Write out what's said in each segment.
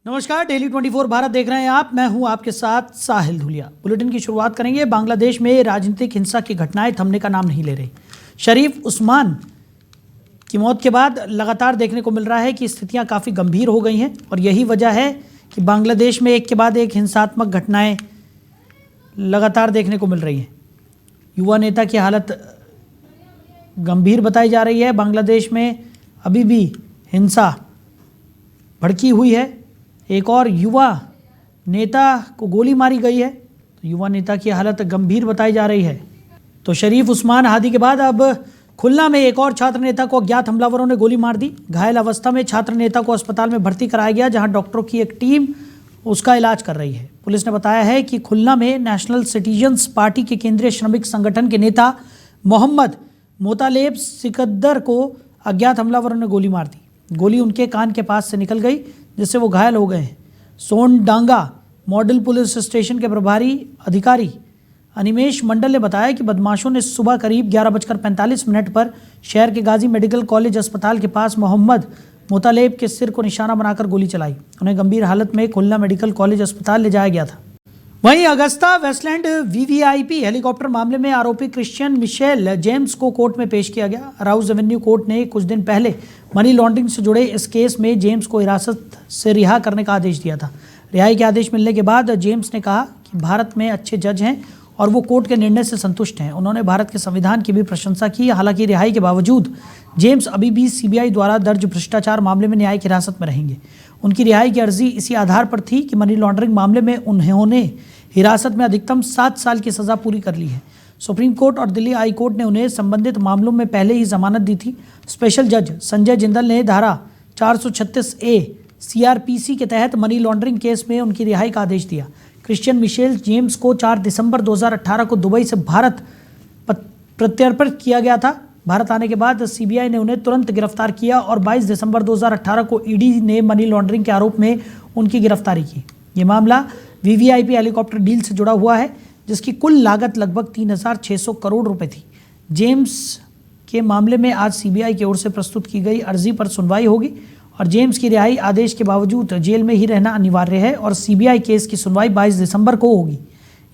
नमस्कार, डेली 24 भारत देख रहे हैं आप। मैं हूं आपके साथ साहिल धुलिया। बुलेटिन की शुरुआत करेंगे। बांग्लादेश में राजनीतिक हिंसा की घटनाएं थमने का नाम नहीं ले रही। शरीफ उस्मान की मौत के बाद लगातार देखने को मिल रहा है कि स्थितियां काफ़ी गंभीर हो गई हैं और यही वजह है कि बांग्लादेश में एक के बाद एक हिंसात्मक घटनाएं लगातार देखने को मिल रही हैं। युवा नेता की हालत गंभीर बताई जा रही है। बांग्लादेश में अभी भी हिंसा भड़की हुई है। एक और युवा नेता को गोली मारी गई है, तो युवा नेता की हालत गंभीर बताई जा रही है। तो शरीफ उस्मान हादी के बाद अब खुलना में एक और छात्र नेता को अज्ञात हमलावरों ने गोली मार दी। घायल अवस्था में छात्र नेता को अस्पताल में भर्ती कराया गया, जहां डॉक्टरों की एक टीम उसका इलाज कर रही है। पुलिस ने बताया है कि खुलना में नेशनल सिटीजन्स पार्टी के केंद्रीय श्रमिक संगठन के नेता मोहम्मद मोतालेब सिकदर को अज्ञात हमलावरों ने गोली मार दी। गोली उनके कान के पास से निकल गई, जिससे वो घायल हो गए हैं। सोनडांगा मॉडल पुलिस स्टेशन के प्रभारी अधिकारी अनिमेश मंडल ने बताया कि बदमाशों ने सुबह करीब 11:45 पर शहर के गाजी मेडिकल कॉलेज अस्पताल के पास मोहम्मद मोतालेब के सिर को निशाना बनाकर गोली चलाई। उन्हें गंभीर हालत में खुलना मेडिकल कॉलेज अस्पताल ले जाया गया था। वहीं अगस्ता वेस्टलैंड वीवीआईपी हेलीकॉप्टर मामले में आरोपी क्रिश्चियन मिशेल जेम्स को कोर्ट में पेश किया गया। राउज एवेन्यू कोर्ट ने कुछ दिन पहले मनी लॉन्ड्रिंग से जुड़े इस केस में जेम्स को हिरासत से रिहा करने का आदेश दिया था। रिहाई के आदेश मिलने के बाद जेम्स ने कहा कि भारत में अच्छे जज हैं और वो कोर्ट के निर्णय से संतुष्ट हैं। उन्होंने भारत के संविधान की भी प्रशंसा की। हालांकि रिहाई के बावजूद जेम्स अभी भी सीबीआई द्वारा दर्ज भ्रष्टाचार मामले में न्यायिक हिरासत में रहेंगे। उनकी रिहाई की अर्जी इसी आधार पर थी कि मनी लॉन्ड्रिंग मामले में उन्होंने हिरासत में अधिकतम 7 साल की सज़ा पूरी कर ली है। सुप्रीम कोर्ट और दिल्ली हाई कोर्ट ने उन्हें संबंधित मामलों में पहले ही जमानत दी थी। स्पेशल जज संजय जिंदल ने धारा 436A सीआरपीसी के तहत मनी लॉन्ड्रिंग केस में उनकी रिहाई का आदेश दिया। क्रिश्चियन मिशेल जेम्स को 4 दिसंबर 2018 को दुबई से भारत प्रत्यर्पित किया गया था। भारत आने के बाद सीबीआई ने उन्हें तुरंत गिरफ्तार किया और 22 दिसंबर 2018 को ईडी ने मनी लॉन्ड्रिंग के आरोप में उनकी गिरफ्तारी की। ये मामला वीवीआईपी हेलीकॉप्टर डील से जुड़ा हुआ है, जिसकी कुल लागत लगभग 3,600 करोड़ रुपए थी। जेम्स के मामले में आज सीबीआई की ओर से प्रस्तुत की गई अर्जी पर सुनवाई होगी और जेम्स की रिहाई आदेश के बावजूद जेल में ही रहना अनिवार्य है और सीबीआई केस की सुनवाई 22 दिसंबर को होगी।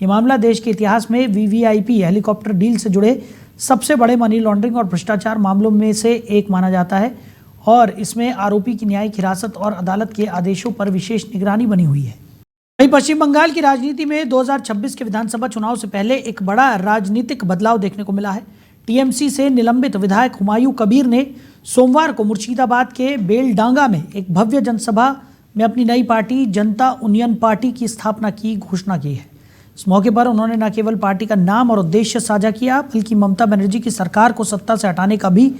ये मामला देश के इतिहास में वीवीआईपी हेलीकॉप्टर डील से जुड़े सबसे बड़े मनी लॉन्ड्रिंग और भ्रष्टाचार मामलों में से एक माना जाता है और इसमें आरोपी की न्यायिक हिरासत और अदालत के आदेशों पर विशेष निगरानी बनी हुई है। वहीं पश्चिम बंगाल की राजनीति में 2026 के विधानसभा चुनाव से पहले एक बड़ा राजनीतिक बदलाव देखने को मिला है। टीएमसी से निलंबित विधायक हुमायूं कबीर ने सोमवार को मुर्शिदाबाद के बेलडांगा में एक भव्य जनसभा में अपनी नई पार्टी जनता यूनियन पार्टी की स्थापना की घोषणा की है। इस मौके पर उन्होंने न केवल पार्टी का नाम और उद्देश्य साझा किया, बल्कि ममता बनर्जी की सरकार को सत्ता से हटाने का भी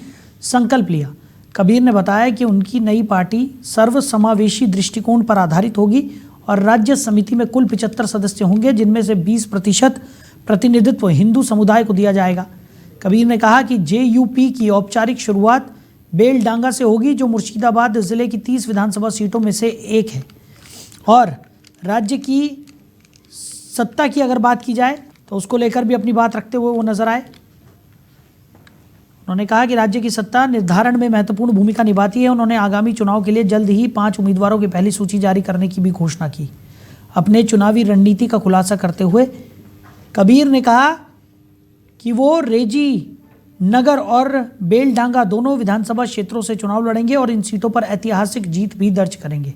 संकल्प लिया। कबीर ने बताया कि उनकी नई पार्टी सर्वसमावेशी दृष्टिकोण पर आधारित होगी और राज्य समिति में कुल 75 सदस्य होंगे, जिनमें से 20% प्रतिनिधित्व हिंदू समुदाय को दिया जाएगा। कबीर ने कहा कि जेयूपी की औपचारिक शुरुआत बेलडांगा से होगी, जो मुर्शिदाबाद जिले की 30 विधानसभा सीटों में से एक है। और राज्य की सत्ता की अगर बात की जाए तो उसको लेकर भी अपनी बात रखते हुए वो नजर आए। उन्होंने कहा कि राज्य की सत्ता निर्धारण में महत्वपूर्ण भूमिका निभाती है। उन्होंने आगामी चुनाव के लिए जल्द ही 5 उम्मीदवारों की पहली सूची जारी करने की भी घोषणा की। अपने चुनावी रणनीति का खुलासा करते हुए कबीर ने कहा कि वो रेजी नगर और बेलडांगा दोनों विधानसभा क्षेत्रों से चुनाव लड़ेंगे और इन सीटों पर ऐतिहासिक जीत भी दर्ज करेंगे।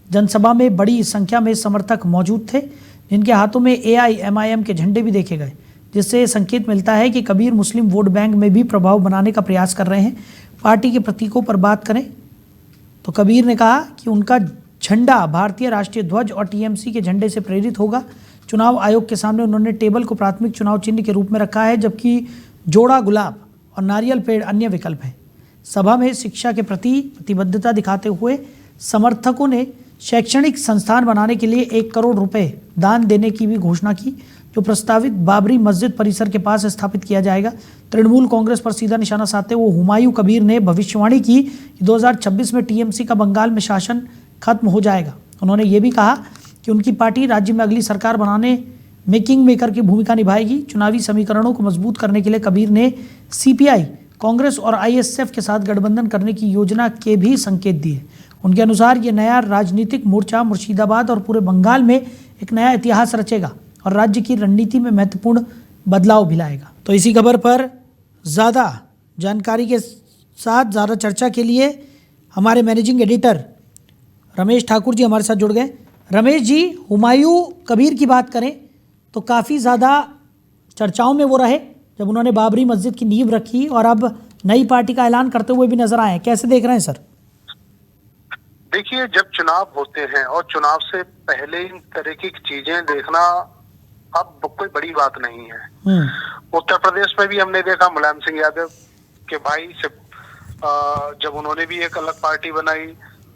जनसभा में बड़ी संख्या में समर्थक मौजूद थे, जिनके हाथों में AIMIM के झंडे भी देखे गए, जिससे संकेत मिलता है कि कबीर मुस्लिम वोट बैंक में भी प्रभाव बनाने का प्रयास कर रहे हैं। पार्टी के प्रतीकों पर बात करें तो कबीर ने कहा कि उनका झंडा भारतीय राष्ट्रीय ध्वज और टीएमसी के झंडे से प्रेरित होगा। चुनाव आयोग के सामने उन्होंने टेबल को प्राथमिक चुनाव चिन्ह के रूप में रखा है, जबकि जोड़ा गुलाब और नारियल पेड़ अन्य विकल्प हैं। सभा में शिक्षा के प्रति प्रतिबद्धता दिखाते हुए समर्थकों ने शैक्षणिक संस्थान बनाने के लिए 1 करोड़ रुपए दान देने की भी घोषणा की, जो प्रस्तावित बाबरी मस्जिद परिसर के पास स्थापित किया जाएगा। तृणमूल कांग्रेस पर सीधा निशाना साधते हुए हुमायूं कबीर ने भविष्यवाणी की कि 2026 में टीएमसी का बंगाल में शासन खत्म हो जाएगा। उन्होंने ये भी कहा कि उनकी पार्टी राज्य में अगली सरकार बनाने में किंग मेकर की भूमिका निभाएगी। चुनावी समीकरणों को मजबूत करने के लिए कबीर ने सीपीआई, कांग्रेस और आईएसएफ के साथ गठबंधन करने की योजना के भी संकेत दिए। उनके अनुसार ये नया राजनीतिक मोर्चा मुर्शिदाबाद और पूरे बंगाल में एक नया इतिहास रचेगा और राज्य की रणनीति में महत्वपूर्ण बदलाव भी लाएगा। तो इसी खबर पर ज़्यादा जानकारी के साथ, ज़्यादा चर्चा के लिए हमारे मैनेजिंग एडिटर रमेश ठाकुर जी हमारे साथ जुड़ गए। रमेश जी, हुमायूं कबीर की बात करें तो काफ़ी ज़्यादा चर्चाओं में वो रहे जब उन्होंने बाबरी मस्जिद की नींव रखी और अब नई पार्टी का ऐलान करते हुए भी नजर आए। कैसे देख रहे हैं सर? देखिए, जब चुनाव होते हैं और चुनाव से पहले इन तरह की चीजें देखना अब कोई बड़ी बात नहीं है। उत्तर प्रदेश में भी हमने देखा मुलायम सिंह यादव के भाई से जब उन्होंने भी एक अलग पार्टी बनाई,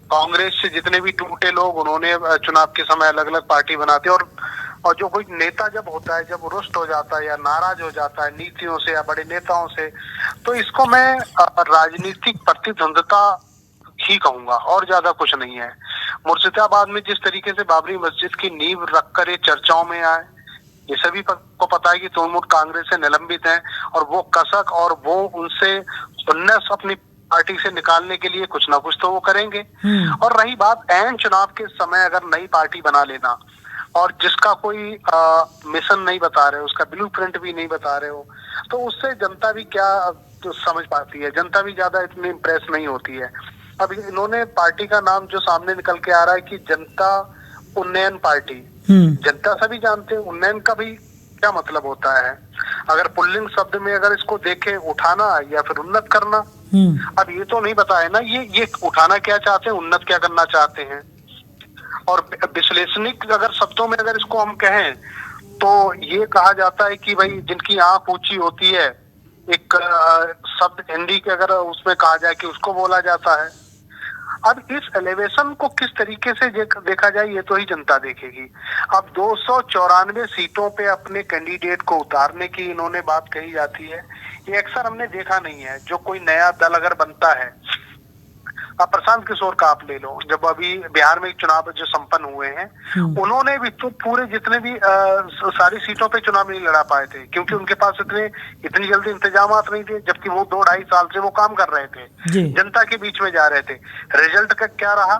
कांग्रेस से जितने भी टूटे लोग उन्होंने चुनाव के समय अलग अलग पार्टी बनाते। और जो कोई नेता जब होता है, जब रुष्ट हो जाता है या नाराज हो जाता है नीतियों से या बड़े नेताओं से, तो इसको मैं राजनीतिक प्रतिद्वंदता ही कहूंगा और ज्यादा कुछ नहीं है। मुर्शिदाबाद में जिस तरीके से बाबरी मस्जिद की नींव रखकर ये चर्चाओं में आए, ये सभी को पता है कि तृणमूल कांग्रेस से निलंबित हैं और वो कसक और वो उनसे खुन्नस अपनी पार्टी से निकालने के लिए कुछ ना कुछ तो वो करेंगे। और रही बात ऐन चुनाव के समय अगर नई पार्टी बना लेना और जिसका कोई मिशन नहीं बता रहे हो, उसका ब्लूप्रिंट भी नहीं बता रहे हो, तो उससे जनता भी क्या तो समझ पाती है, जनता भी ज्यादा इतनी इम्प्रेस नहीं होती है। अब इन्होंने पार्टी का नाम जो सामने निकल के आ रहा है कि जनता उन्नयन पार्टी, जनता सभी जानते हैं उन्नयन का भी क्या मतलब होता है। अगर पुल्लिंग शब्द में अगर इसको देखे, उठाना या फिर उन्नत करना, अब ये तो नहीं बताया ना ये उठाना क्या चाहते हैं, उन्नत क्या करना चाहते हैं। और विश्लेषणिक अगर शब्दों में अगर इसको हम कहें तो ये कहा जाता है कि भाई जिनकी आंख ऊंची होती है, एक शब्द हिंदी के अगर उसमें कहा जाए कि उसको बोला जाता है। अब इस एलिवेशन को किस तरीके से देखा जाए ये तो ही जनता देखेगी। अब 294 सीटों पे अपने कैंडिडेट को उतारने की इन्होंने बात कही जाती है, ये अक्सर हमने देखा नहीं है। जो कोई नया दल अगर बनता है, अब प्रशांत किशोर का आप ले लो, जब अभी बिहार में चुनाव जो संपन्न हुए हैं, उन्होंने भी तो पूरे जितने भी सारी सीटों पे चुनाव नहीं लड़ा पाए थे क्योंकि उनके पास इतनी जल्दी इंतजामात नहीं थे, जबकि वो 2-2.5 साल से वो काम कर रहे थे, जनता के बीच में जा रहे थे। रिजल्ट का क्या रहा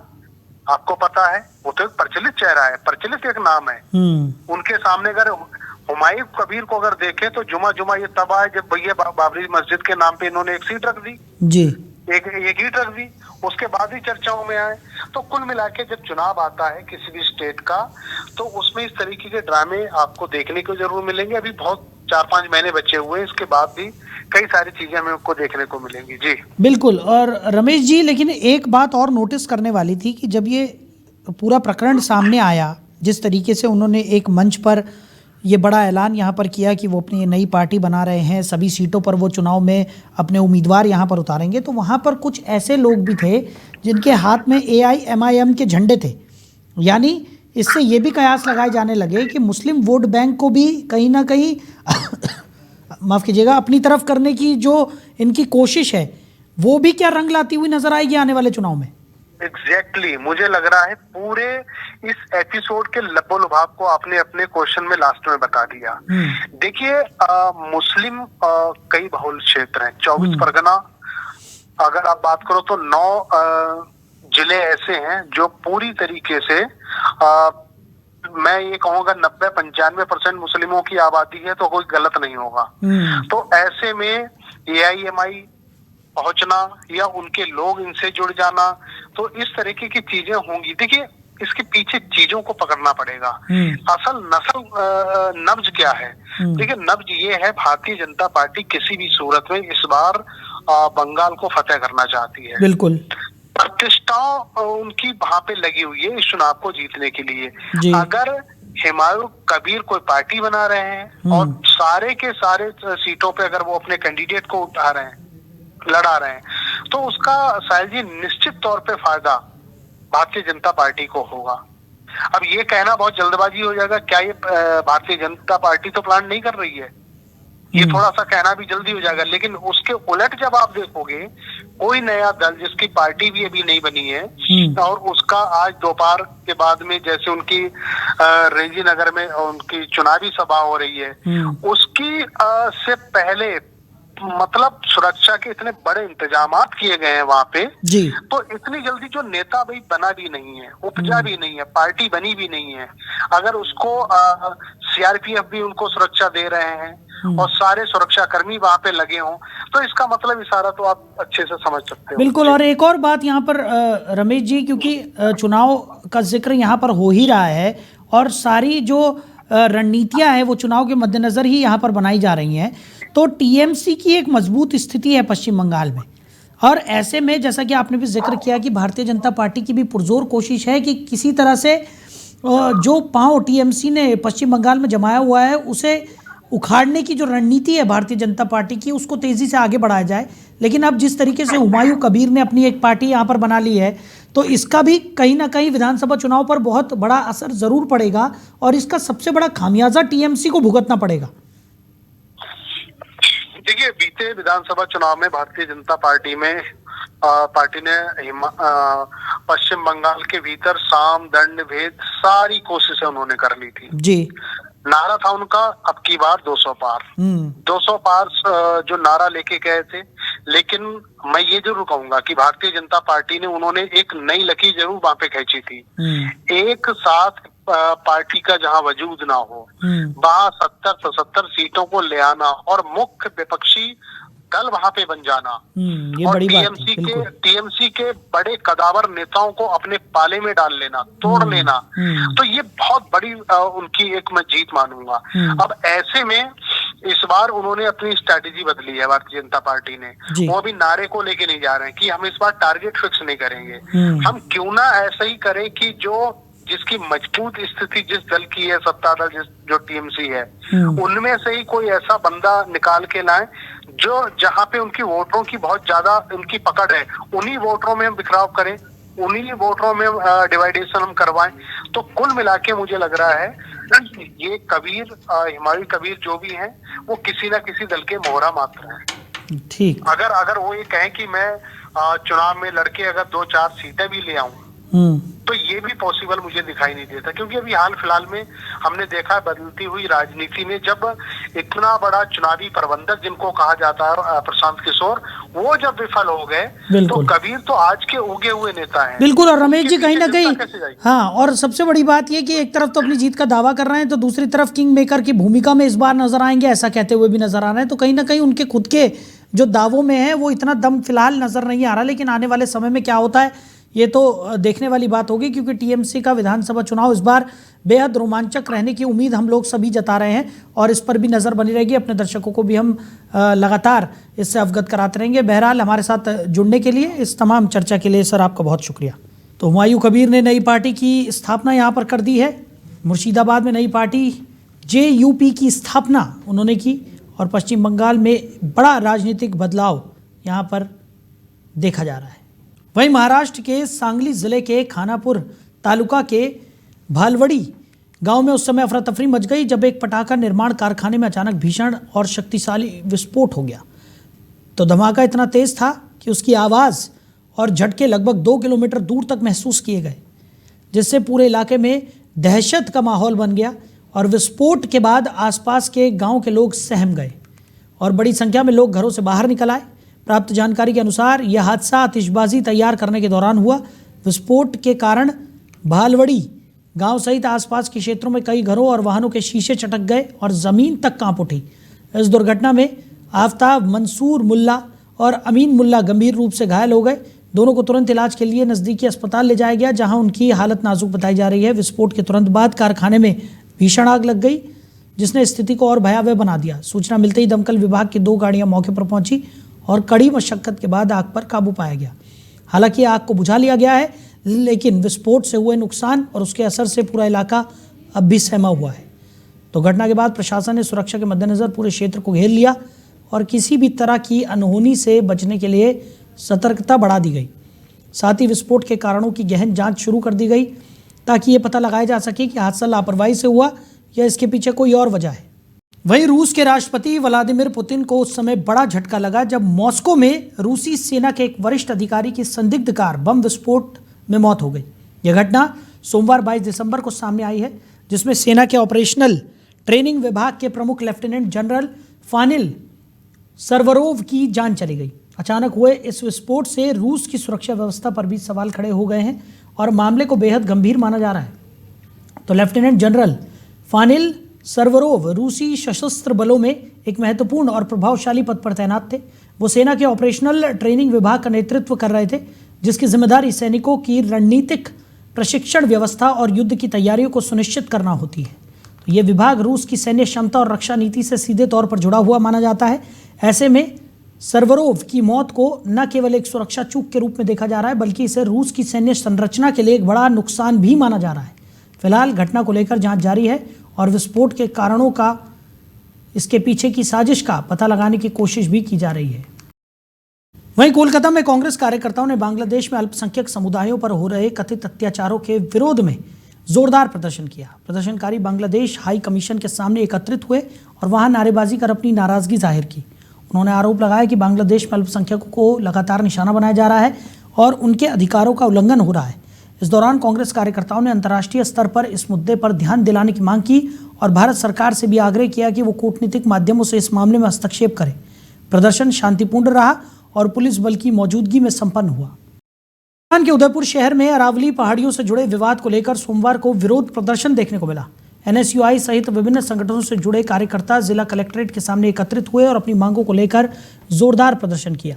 आपको पता है, वो तो एक प्रचलित चेहरा है, प्रचलित एक नाम है। उनके सामने अगर हुमायूं कबीर को अगर देखें तो जुमा ये तब आए जब भैया बाबरी मस्जिद के नाम पे इन्होंने एक सीट रख दी जी, एक ईंट रख दी, उसके बाद ही चर्चाओं में आए। तो कुल मिला के जब चुनाव आता है किसी भी स्टेट का, तो उसमें इस तरीके के ड्रामे आपको देखने को जरूर मिलेंगे। अभी बहुत 4-5 महीने बचे हुए हैं, इसके बाद भी कई सारी चीजें हमें आपको देखने को मिलेंगी। जी बिल्कुल। और रमेश जी, लेकिन एक बात और नोटिस करने वाली थी कि जब ये पूरा प्रकरण सामने आया, जिस तरीके से उन्होंने एक मंच पर ये बड़ा ऐलान यहाँ पर किया कि वो अपनी नई पार्टी बना रहे हैं, सभी सीटों पर वो चुनाव में अपने उम्मीदवार यहाँ पर उतारेंगे, तो वहाँ पर कुछ ऐसे लोग भी थे जिनके हाथ में AIMIM के झंडे थे। यानी इससे ये भी कयास लगाए जाने लगे कि मुस्लिम वोट बैंक को भी कहीं ना कहीं माफ़ कीजिएगा, अपनी तरफ करने की जो इनकी कोशिश है वो भी क्या रंग लाती हुई नजर आएगी आने वाले चुनाव में। एग्जैक्टली मुझे लग रहा है पूरे इस एपिसोड के लबो लुभाव को आपने अपने क्वेश्चन में लास्ट में बता दिया। देखिए, मुस्लिम कई बहुल क्षेत्र हैं, 24 परगना अगर आप बात करो तो 9 जिले ऐसे हैं जो पूरी तरीके से मैं ये कहूँगा 90-95% मुस्लिमों की आबादी है, तो कोई गलत नहीं होगा। तो ऐसे में AIMI पहुंचना या उनके लोग इनसे जुड़ जाना, तो इस तरीके की चीजें होंगी। देखिए, इसके पीछे चीजों को पकड़ना पड़ेगा। असल नब्ज क्या है? देखिए, नब्ज ये है भारतीय जनता पार्टी किसी भी सूरत में इस बार बंगाल को फतेह करना चाहती है। बिल्कुल, प्रतिष्ठा उनकी वहां पे लगी हुई है इस चुनाव को जीतने के लिए। अगर हुमायूं कबीर कोई पार्टी बना रहे हैं और सारे के सारे सीटों पे अगर वो अपने कैंडिडेट को उठा रहे हैं, लड़ा रहे हैं, तो उसका शायद जी निश्चित तौर पे फायदा भारतीय जनता पार्टी को होगा। अब ये कहना बहुत जल्दबाजी हो जाएगा, क्या ये भारतीय जनता पार्टी तो प्लान नहीं कर रही है, ये थोड़ा सा कहना भी जल्दी हो जाएगा। लेकिन उसके उलट जब आप देखोगे, कोई नया दल जिसकी पार्टी भी अभी नहीं बनी है और उसका आज दोपहर के बाद में जैसे उनकी रेंजी नगर में उनकी चुनावी सभा हो रही है, उसकी से पहले मतलब सुरक्षा के इतने बड़े इंतजामात किए गए हैं वहां पे जी। तो इतनी जल्दी जो नेता भाई बना भी नहीं है, उपजा भी नहीं है, पार्टी बनी भी नहीं है, अगर उसको सीआरपीएफ भी उनको सुरक्षा दे रहे हैं और सारे सुरक्षा कर्मी वहां पे लगे हों, तो इसका मतलब इशारा तो आप अच्छे से समझ सकते हो। बिल्कुल। और एक और बात यहाँ पर रमेश जी, क्योंकि चुनाव का जिक्र यहाँ पर हो ही रहा है और सारी जो रणनीतियां हैं वो चुनाव के मद्देनजर ही यहाँ पर बनाई जा रही हैं, तो टीएमसी की एक मजबूत स्थिति है पश्चिम बंगाल में। और ऐसे में जैसा कि आपने भी जिक्र किया कि भारतीय जनता पार्टी की भी पुरजोर कोशिश है कि किसी तरह से जो पांव टीएमसी ने पश्चिम बंगाल में जमाया हुआ है उसे उखाड़ने की जो रणनीति है भारतीय जनता पार्टी की, उसको तेजी से आगे बढ़ाया जाए। लेकिन अब जिस तरीके से हुमायूं कबीर ने अपनी एक पार्टी यहाँ पर बना ली है, तो इसका भी कहीं ना कहीं विधानसभा चुनाव पर बहुत बड़ा असर जरूर पड़ेगा और इसका सबसे बड़ा खामियाजा टीएमसी को भुगतना पड़ेगा। देखिए, बीते विधानसभा चुनाव में भारतीय जनता पार्टी ने पश्चिम बंगाल के भीतर साम दंड भेद सारी कोशिशें उन्होंने कर ली थी जी। नारा था उनका अब की बार 200 पार। 200 पार जो नारा लेके गए थे, लेकिन मैं ये जरूर कहूंगा कि भारतीय जनता पार्टी ने उन्होंने एक नई लकीर जरूर वहां पे खींची थी। एक साथ पार्टी का जहां वजूद ना हो, वहां 70-75 सीटों को ले आना और मुख्य विपक्षी दल वहां पे बन जाना, ये और बड़ी बात टीएमसी के बड़े कदावर नेताओं को अपने पाले में डाल लेना, तोड़ लेना, तो ये बहुत बड़ी उनकी एक मैं जीत मानूंगा। अब ऐसे में इस बार उन्होंने अपनी स्ट्रैटेजी बदली है भारतीय जनता पार्टी ने। वो अभी नारे को लेके नहीं जा रहे हैं कि हम इस बार टारगेट फिक्स नहीं करेंगे, हम क्यों ना ऐसा ही करें कि जिसकी मजबूत स्थिति जिस दल की है, सत्ता दल जो टीएमसी है, उनमें से ही कोई ऐसा बंदा निकाल के लाए जो जहां पे उनकी वोटरों की बहुत ज्यादा उनकी पकड़ है, उन्हीं वोटरों में हम बिखराव करें, उन्हीं वोटरों में डिवाइडेशन हम करवाएं। तो कुल मिला के मुझे लग रहा है ये कबीर, हुमायूं कबीर जो भी हैं, वो किसी ना किसी दल के मोहरा मात्र हैं। ठीक। अगर वो ये कहें कि मैं चुनाव में लड़के अगर 2-4 सीटें भी ले आऊं, तो ये भी पॉसिबल मुझे दिखाई नहीं देता, क्योंकि अभी हाल फिलहाल में हमने देखा बदलती हुई राजनीति में जब इतना बड़ा चुनावी प्रबंधक जिनको कहा जाता है प्रशांत किशोर, वो जब विफल हो गए, तो कबीर तो आज के उगे हुए नेता हैं। बिल्कुल। और रमेश जी, कहीं ना कहीं हाँ, और सबसे बड़ी बात ये कि एक तरफ तो अपनी जीत का दावा कर रहे हैं, तो दूसरी तरफ किंग मेकर की भूमिका में इस बार नजर आएंगे ऐसा कहते हुए भी नजर आ रहे हैं। तो कहीं ना कहीं उनके खुद के जो दावों में है वो इतना दम फिलहाल नजर नहीं आ रहा, लेकिन आने वाले समय में क्या होता है ये तो देखने वाली बात होगी, क्योंकि टीएमसी का विधानसभा चुनाव इस बार बेहद रोमांचक रहने की उम्मीद हम लोग सभी जता रहे हैं और इस पर भी नज़र बनी रहेगी। अपने दर्शकों को भी हम लगातार इससे अवगत कराते रहेंगे। बहरहाल, हमारे साथ जुड़ने के लिए, इस तमाम चर्चा के लिए सर आपका बहुत शुक्रिया। तो हुमायूं कबीर ने नई पार्टी की स्थापना यहाँ पर कर दी है। मुर्शिदाबाद में नई पार्टी JUP की स्थापना उन्होंने की और पश्चिम बंगाल में बड़ा राजनीतिक बदलाव यहाँ पर देखा जा रहा है। वहीं महाराष्ट्र के सांगली जिले के खानापुर तालुका के भालवड़ी गांव में उस समय अफरा तफरी मच गई जब एक पटाखा निर्माण कारखाने में अचानक भीषण और शक्तिशाली विस्फोट हो गया। तो धमाका इतना तेज था कि उसकी आवाज़ और झटके लगभग 2 किलोमीटर दूर तक महसूस किए गए, जिससे पूरे इलाके में दहशत का माहौल बन गया और विस्फोट के बाद आसपास के गाँव के लोग सहम गए और बड़ी संख्या में लोग घरों से बाहर निकल आए। प्राप्त जानकारी के अनुसार यह हादसा आतिशबाजी तैयार करने के दौरान हुआ। विस्फोट के कारण भालवड़ी गांव सहित आसपास के क्षेत्रों में कई घरों और वाहनों के शीशे चटक गए और ज़मीन तक कांप उठी। इस दुर्घटना में आफ्ताब मंसूर मुल्ला और अमीन मुल्ला गंभीर रूप से घायल हो गए। दोनों को तुरंत इलाज के लिए नज़दीकी अस्पताल ले जाया गया, जहां उनकी हालत नाजुक बताई जा रही है। विस्फोट के तुरंत बाद कारखाने में भीषण आग लग गई, जिसने स्थिति को और भयावह बना दिया। सूचना मिलते ही दमकल विभाग की 2 गाड़ियां मौके पर पहुंची और कड़ी मशक्कत के बाद आग पर काबू पाया गया। हालांकि आग को बुझा लिया गया है, लेकिन विस्फोट से हुए नुकसान और उसके असर से पूरा इलाका अब भी सहमा हुआ है। तो घटना के बाद प्रशासन ने सुरक्षा के मद्देनजर पूरे क्षेत्र को घेर लिया और किसी भी तरह की अनहोनी से बचने के लिए सतर्कता बढ़ा दी गई। साथ ही विस्फोट के कारणों की गहन जांच शुरू कर दी गई, ताकि ये पता लगाया जा सके कि हादसा लापरवाही से हुआ या इसके पीछे कोई और वजह है। वहीं रूस के राष्ट्रपति व्लादिमीर पुतिन को उस समय बड़ा झटका लगा जब मॉस्को में रूसी सेना के एक वरिष्ठ अधिकारी की संदिग्ध कार बम विस्फोट में मौत हो गई। यह घटना सोमवार 22 दिसंबर को सामने आई है, जिसमें सेना के ऑपरेशनल ट्रेनिंग विभाग के प्रमुख लेफ्टिनेंट जनरल फानिल सर्वरोव की जान चली गई। अचानक हुए इस विस्फोट से रूस की सुरक्षा व्यवस्था पर भी सवाल खड़े हो गए हैं और मामले को बेहद गंभीर माना जा रहा है। तो लेफ्टिनेंट जनरल फानिल सर्वरोव रूसी सशस्त्र बलों में एक महत्वपूर्ण और प्रभावशाली पद पर तैनात थे। वो सेना के ऑपरेशनल ट्रेनिंग विभाग का नेतृत्व कर रहे थे, जिसकी जिम्मेदारी सैनिकों की रणनीतिक प्रशिक्षण व्यवस्था और युद्ध की तैयारियों को सुनिश्चित करना होती है। तो ये विभाग रूस की सैन्य क्षमता और रक्षा नीति से सीधे तौर पर जुड़ा हुआ माना जाता है। ऐसे में सर्वरोव की मौत को न केवल एक सुरक्षा चूक के रूप में देखा जा रहा है, बल्कि इसे रूस की सैन्य संरचना के लिए एक बड़ा नुकसान भी माना जा रहा है। फिलहाल घटना को लेकर जांच जारी है और विस्फोट के कारणों का, इसके पीछे की साजिश का पता लगाने की कोशिश भी की जा रही है। वहीं कोलकाता में कांग्रेस कार्यकर्ताओं ने बांग्लादेश में अल्पसंख्यक समुदायों पर हो रहे कथित अत्याचारों के विरोध में जोरदार प्रदर्शन किया। प्रदर्शनकारी बांग्लादेश हाई कमीशन के सामने एकत्रित हुए और वहां नारेबाजी कर अपनी नाराजगी जाहिर की। उन्होंने आरोप लगाया कि बांग्लादेश में अल्पसंख्यकों को लगातार निशाना बनाया जा रहा है और उनके अधिकारों का उल्लंघन हो रहा है। इस दौरान कांग्रेस कार्यकर्ताओं ने अंतर्राष्ट्रीय स्तर पर इस मुद्दे पर ध्यान दिलाने की मांग की और भारत सरकार से भी आग्रह किया कि वो कूटनीतिक माध्यमों से इस मामले में हस्तक्षेप करे। प्रदर्शन शांतिपूर्ण रहा और पुलिस बल की मौजूदगी में संपन्न हुआ। राजस्थान के उदयपुर शहर में अरावली पहाड़ियों से जुड़े विवाद को लेकर सोमवार को विरोध प्रदर्शन देखने को मिला। एनएसयूआई सहित विभिन्न संगठनों से जुड़े कार्यकर्ता जिला कलेक्ट्रेट के सामने एकत्रित हुए और अपनी मांगों को लेकर जोरदार प्रदर्शन किया।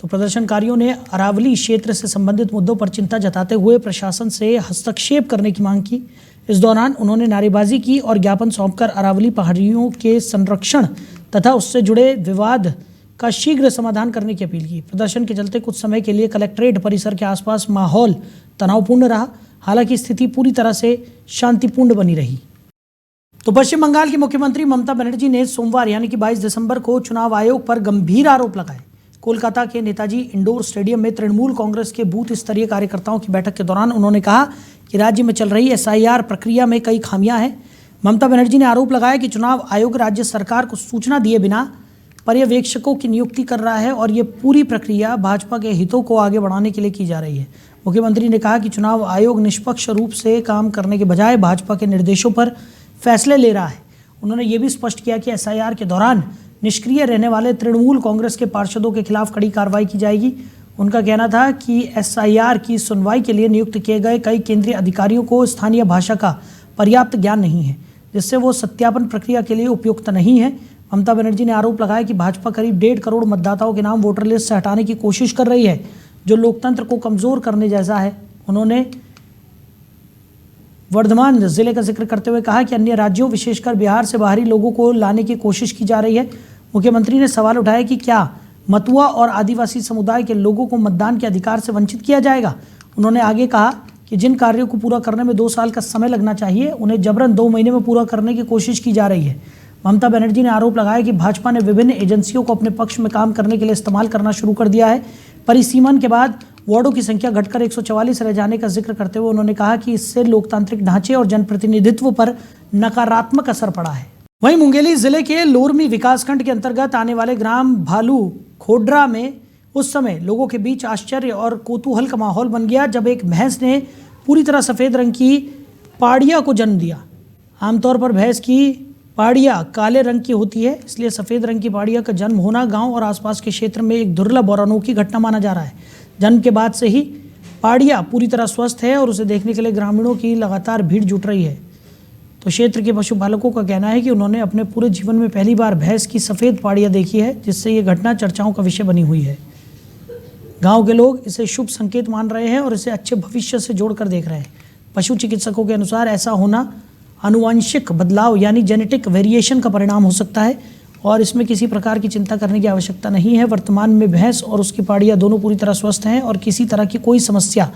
तो प्रदर्शनकारियों ने अरावली क्षेत्र से संबंधित मुद्दों पर चिंता जताते हुए प्रशासन से हस्तक्षेप करने की मांग की। इस दौरान उन्होंने नारेबाजी की और ज्ञापन सौंपकर अरावली पहाड़ियों के संरक्षण तथा उससे जुड़े विवाद का शीघ्र समाधान करने की अपील की। प्रदर्शन के चलते कुछ समय के लिए कलेक्ट्रेट परिसर के आसपास माहौल तनावपूर्ण रहा, हालांकि स्थिति पूरी तरह से शांतिपूर्ण बनी रही। तो पश्चिम बंगाल की मुख्यमंत्री ममता बनर्जी ने सोमवार यानी कि 22 दिसंबर को चुनाव आयोग पर गंभीर आरोप लगाए। कोलकाता के नेताजी इंडोर स्टेडियम में तृणमूल कांग्रेस के बूथ स्तरीय कार्यकर्ताओं की बैठक के दौरान उन्होंने कहा कि राज्य में चल रही एसआईआर प्रक्रिया में कई खामियां हैं। ममता बनर्जी ने आरोप लगाया कि चुनाव आयोग राज्य सरकार को सूचना दिए बिना पर्यवेक्षकों की नियुक्ति कर रहा है और ये पूरी प्रक्रिया भाजपा के हितों को आगे बढ़ाने के लिए की जा रही है। मुख्यमंत्री ने कहा कि चुनाव आयोग निष्पक्ष रूप से काम करने के बजाय भाजपा के निर्देशों पर फैसले ले रहा है। उन्होंने ये भी स्पष्ट किया कि एसआईआर के दौरान निष्क्रिय रहने वाले तृणमूल कांग्रेस के पार्षदों के खिलाफ कड़ी कार्रवाई की जाएगी। उनका कहना था कि एसआईआर की सुनवाई के लिए नियुक्त किए गए कई केंद्रीय अधिकारियों को स्थानीय भाषा का पर्याप्त ज्ञान नहीं है, जिससे वो सत्यापन प्रक्रिया के लिए उपयुक्त नहीं है। ममता बनर्जी ने आरोप लगाया कि भाजपा करीब 1.5 करोड़ मतदाताओं के नाम वोटर लिस्ट से हटाने की कोशिश कर रही है, जो लोकतंत्र को कमजोर करने जैसा है। उन्होंने वर्धमान जिले का जिक्र करते हुए कहा कि अन्य राज्यों विशेषकर बिहार से बाहरी लोगों को लाने की कोशिश की जा रही है। मुख्यमंत्री ने सवाल उठाया कि क्या मतुआ और आदिवासी समुदाय के लोगों को मतदान के अधिकार से वंचित किया जाएगा। उन्होंने आगे कहा कि जिन कार्यों को पूरा करने में 2 साल का समय लगना चाहिए, उन्हें जबरन 2 महीने में पूरा करने की कोशिश की जा रही है। ममता बनर्जी ने आरोप लगाया कि भाजपा ने विभिन्न एजेंसियों को अपने पक्ष में काम करने के लिए इस्तेमाल करना शुरू कर दिया है। परिसीमन के बाद वार्डों की संख्या घटकर 144 रह जाने का जिक्र करते हुए उन्होंने कहा कि इससे लोकतांत्रिक ढांचे और जनप्रतिनिधित्व पर नकारात्मक असर पड़ा है। वहीं मुंगेली जिले के लोरमी विकासखंड के अंतर्गत आने वाले ग्राम भालू खोडरा में उस समय लोगों के बीच आश्चर्य और कौतूहल का माहौल बन गया जब एक भैंस ने पूरी तरह सफ़ेद रंग की पाड़िया को जन्म दिया। आमतौर पर भैंस की पाड़िया काले रंग की होती है, इसलिए सफ़ेद रंग की पाड़िया का जन्म होना गांव और आसपास के क्षेत्र में एक दुर्लभ और अनोखी घटना माना जा रहा है। जन्म के बाद से ही पाड़िया पूरी तरह स्वस्थ है और उसे देखने के लिए ग्रामीणों की लगातार भीड़ जुट रही है। तो क्षेत्र के पशुपालकों का कहना है कि उन्होंने अपने पूरे जीवन में पहली बार भैंस की सफ़ेद पाड़िया देखी है, जिससे ये घटना चर्चाओं का विषय बनी हुई है। गांव के लोग इसे शुभ संकेत मान रहे हैं और इसे अच्छे भविष्य से जोड़कर देख रहे हैं। पशु चिकित्सकों के अनुसार ऐसा होना आनुवंशिक बदलाव यानी जेनेटिक वेरिएशन का परिणाम हो सकता है और इसमें किसी प्रकार की चिंता करने की आवश्यकता नहीं है। वर्तमान में भैंस और उसकी पाड़िया दोनों पूरी तरह स्वस्थ हैं और किसी तरह की कोई समस्या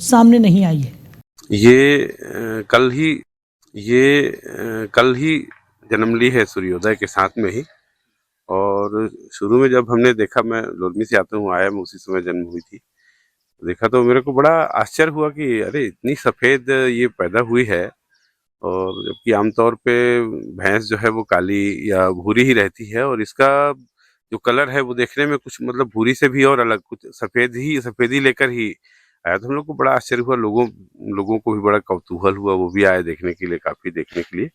सामने नहीं आई है। ये कल ही जन्म ली है सूर्योदय के साथ में ही। और शुरू में जब हमने देखा, मैं लोरमी से आता हूँ, आया मैं उसी समय जन्म हुई थी, देखा तो मेरे को बड़ा आश्चर्य हुआ कि अरे इतनी सफ़ेद ये पैदा हुई है। और जबकि आमतौर पे भैंस जो है वो काली या भूरी ही रहती है और इसका जो कलर है वो देखने में कुछ मतलब भूरी से भी और अलग, कुछ सफ़ेद ही लेकर ही आया तो हम लोग को बड़ा आश्चर्य हुआ, लोगों को भी बड़ा कौतूहल हुआ, वो भी आए देखने के लिए, काफी देखने के लिए।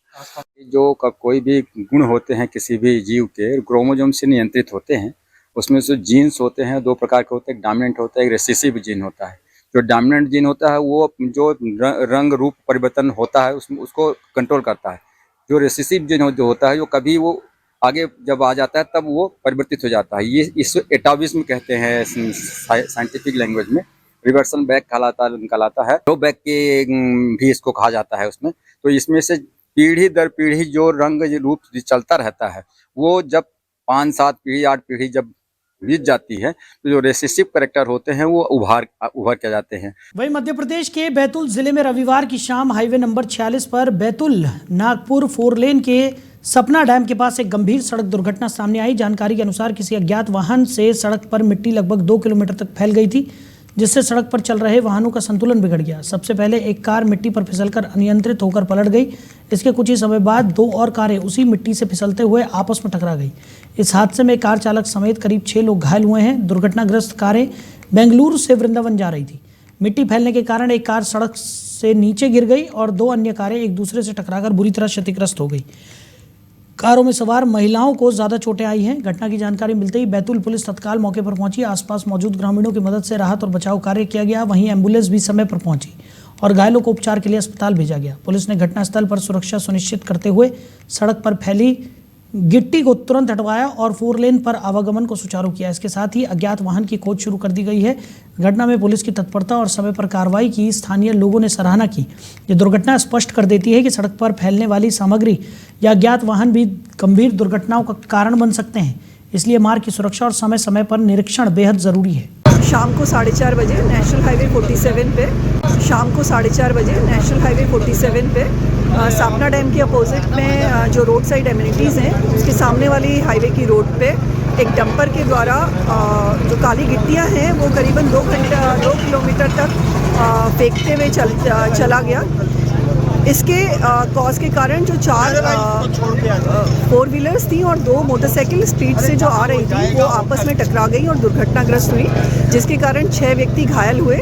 जो कोई भी गुण होते हैं किसी भी जीव के क्रोमोसोम से नियंत्रित होते हैं। उसमें से जीन्स होते हैं, दो प्रकार के होते हैं, एक डोमिनेंट होता है, एक रिसेसिव जीन होता है। जो डोमिनेंट जीन होता है वो जो रंग रूप परिवर्तन होता है उसको कंट्रोल करता है। जो रिसेसिव जीन जो होता है, जो कभी वो आगे जब आ जाता है तब वो परिवर्तित हो जाता है। ये इस एटाविज्म कहते हैं साइंटिफिक लैंग्वेज में। रिवर्सल बैक कहलाता है, लो बैक के भी इसको कहा जाता है उसमें। तो इसमें से पीढ़ी दर पीढ़ी जो रंग रूप चलता रहता है, वो जब 5-7 पीढ़ी 8 पीढ़ी जब बीत जाती है तो जो रेसेसिव कैरेक्टर होते हैं वो उभार के जाते हैं। वहीं मध्य प्रदेश के बैतूल जिले में रविवार की शाम हाईवे नंबर 46 पर बैतूल नागपुर 4 लेन के सपना डैम के पास एक गंभीर सड़क दुर्घटना सामने आई। जानकारी के अनुसार किसी अज्ञात वाहन से सड़क पर मिट्टी लगभग 2 किलोमीटर तक फैल गई थी, जिससे सड़क पर चल रहे वाहनों का संतुलन बिगड़ गया। सबसे पहले एक कार मिट्टी पर फिसलकर अनियंत्रित होकर पलट गई। इसके कुछ ही समय बाद 2 और कारें उसी मिट्टी से फिसलते हुए आपस में टकरा गई। इस हादसे में कार चालक समेत करीब 6 लोग घायल हुए हैं। दुर्घटनाग्रस्त कारें बेंगलुरु से वृंदावन जा रही थी। मिट्टी फैलने के कारण एक कार सड़क से नीचे गिर गई और 2 अन्य कारें एक दूसरे से टकराकर बुरी तरह क्षतिग्रस्त हो गई। कारों में सवार महिलाओं को ज्यादा चोटें आई हैं। घटना की जानकारी मिलते ही बैतूल पुलिस तत्काल मौके पर पहुंची। आसपास मौजूद ग्रामीणों की मदद से राहत और बचाव कार्य किया गया। वहीं एम्बुलेंस भी समय पर पहुंची और घायलों को उपचार के लिए अस्पताल भेजा गया। पुलिस ने घटनास्थल पर सुरक्षा सुनिश्चित करते हुए सड़क पर फैली गिट्टी को तुरंत हटवाया और 4 लेन पर आवागमन को सुचारू किया। इसके साथ ही अज्ञात वाहन की खोज शुरू कर दी गई है। घटना में पुलिस की तत्परता और समय पर कार्रवाई की स्थानीय लोगों ने सराहना की। ये दुर्घटना स्पष्ट कर देती है कि सड़क पर फैलने वाली सामग्री या अज्ञात वाहन भी गंभीर दुर्घटनाओं का कारण बन सकते हैं। इसलिए मार्ग की सुरक्षा और समय समय पर निरीक्षण बेहद जरूरी है। शाम को 4:30 बजे नेशनल हाईवे 47 पे सपना डैम के अपोजिट में जो रोड साइड एमिनिटीज़ हैं उसके सामने वाली हाईवे की रोड पे एक डंपर के द्वारा जो काली गिट्टियां हैं वो करीबन 2 किलोमीटर तक फेंकते हुए चला गया। इसके कॉज के कारण जो 4 4 व्हीलर्स थी और 2 मोटरसाइकिल स्पीड से जो आ रही थी वो आपस में टकरा गई और दुर्घटनाग्रस्त हुई, जिसके कारण 6 व्यक्ति घायल हुए।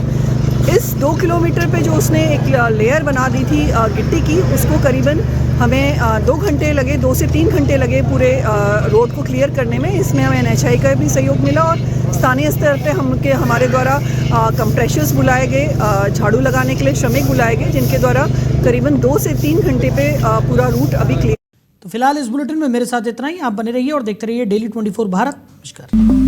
इस 2 किलोमीटर पे जो उसने एक लेयर बना दी थी गिट्टी की, उसको करीबन हमें 2 घंटे लगे, 2 से 3 घंटे लगे पूरे रोड को क्लियर करने में। इसमें हमें NHAI का भी सहयोग मिला और स्थानीय स्तर पे हमारे द्वारा कंप्रेशर्स बुलाए गए, झाड़ू लगाने के लिए श्रमिक बुलाए गए, जिनके द्वारा करीबन 2 से 3 घंटे पे पूरा रूट अभी क्लियर। तो फिलहाल इस बुलेटिन में मेरे साथ इतना ही। आप बने रहिए और देखते रहिए डेली 24 भारत। नमस्कार।